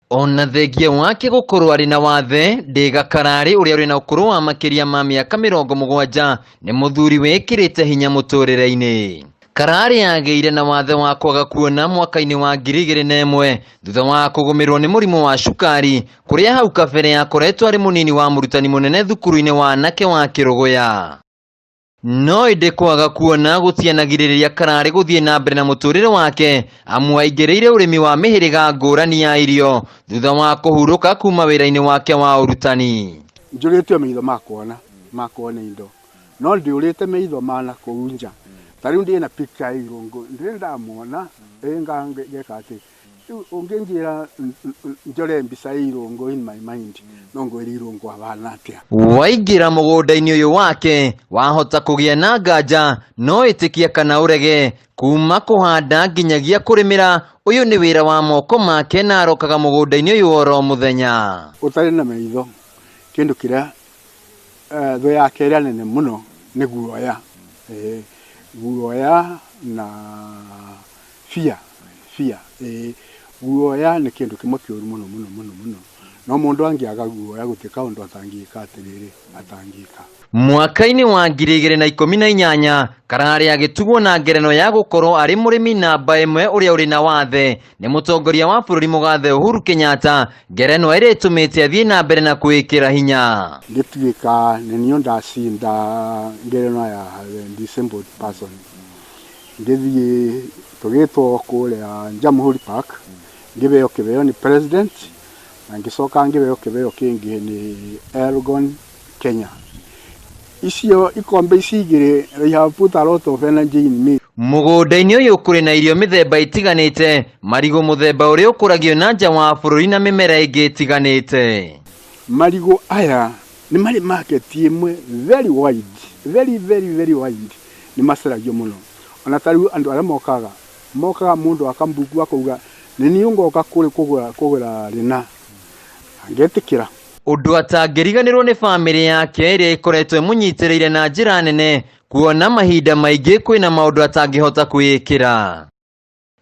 Ona thengia wake gukorwo ari na wathe ndiga karari uria uri na ukuru wa makiria ma miaka mirongo mugwanja ni muthuri wekirite hinya muturire-ini. Karari ageire na wathe wa kwaga kuona mwaka-ini wa 2001 thutha wa kugumirwo ni murimu wa cukari kuria hau kabere akoretwo ari munini wa murutani munene thukuru-ini wa anake wa Kerugoya. No indi kwaga kuona gutianagiriria Karari guthie na mbere na muturire wake amwe aingireire urimi wa mihiriga ngurani ya irio thutha wa kuhuruka kuma wira-ini wake wa urutani. Njurite maitho makona indo no ndiurite maitho mana kuunja tari ndi na picture irungu ndenda muona ngeka ati ungenjira njore mbisa irungu in my mind nongo irungu abana atia waingira mugunda-ini uyu wake wahota kugia na nganja no itikia kana urege kuma kuhanda nginyagia kurimira uyu ni wira wa moko make na arokaga mugunda-ini uyu oro muthenya utari na maitho kindu kiria tho yake ria nene muno ni guoya guoya na fear guoya ni kindu kimwe kiuru muno no mundu angiaga guoya gutika undu atangika atiriri atangika. Mwaka-ini wa 2018 Karari agitugwo na ngereno ya gukorwo ari murimi namba imwe uria uri na wathe ni mutongoria wa bururi mugathe Uhuru Kenyatta, ngereno iri itumite athie na mbere na kuikira hinya. Gituika ni niyo ndacinda ngereno ya disabled person ngithie tugitwo kuria Jamhuri Park ngibeo kibeo ni president na ngicoka ngibeo kibeo kingi ni Elgon Kenya. Icio ikombe icigire they have put a lot of energy in me. Mugunda-ini uyu kuri na irio mithemba itiganite marigo muthemba uria ukuragio na nja wa bururi na mimera ingi itiganite. Marigo aya ni mari market imwe very wide very wide ni maceragio muno ona tariu andu aria mokaga mundu akambuku akuga ni niungoka kuri kugura rina angetikira undu atangiriganirwo ni family yake iria ikoretwo munyitiriire na njira nene kuona mahinda maingi kwina maundu atangihota kwikira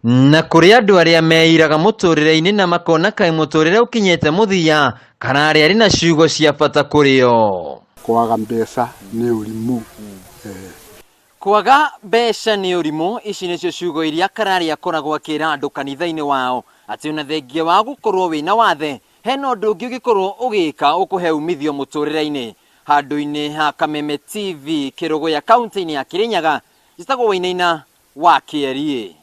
na kuri andu aria meiraga muturire-ini na makona kai muturire ukinyite muthia Karari ari na ciugo cia bata kurio. Kwaga mbeca ni urimu kwaga mbeca ni urimu ici nicio ciugo iria Karari akoragwo akira andu kanitha-ini wao ati una thengia wa gukorwo wina wathe hena undu ungi ugikorwo ugika ukuhe umithio muturire-ini. Handu-ini ha Kameme TV Kerugoya kaunti-ini ya Kirinyaga, jitagwo Wainaina wa Ekiriire.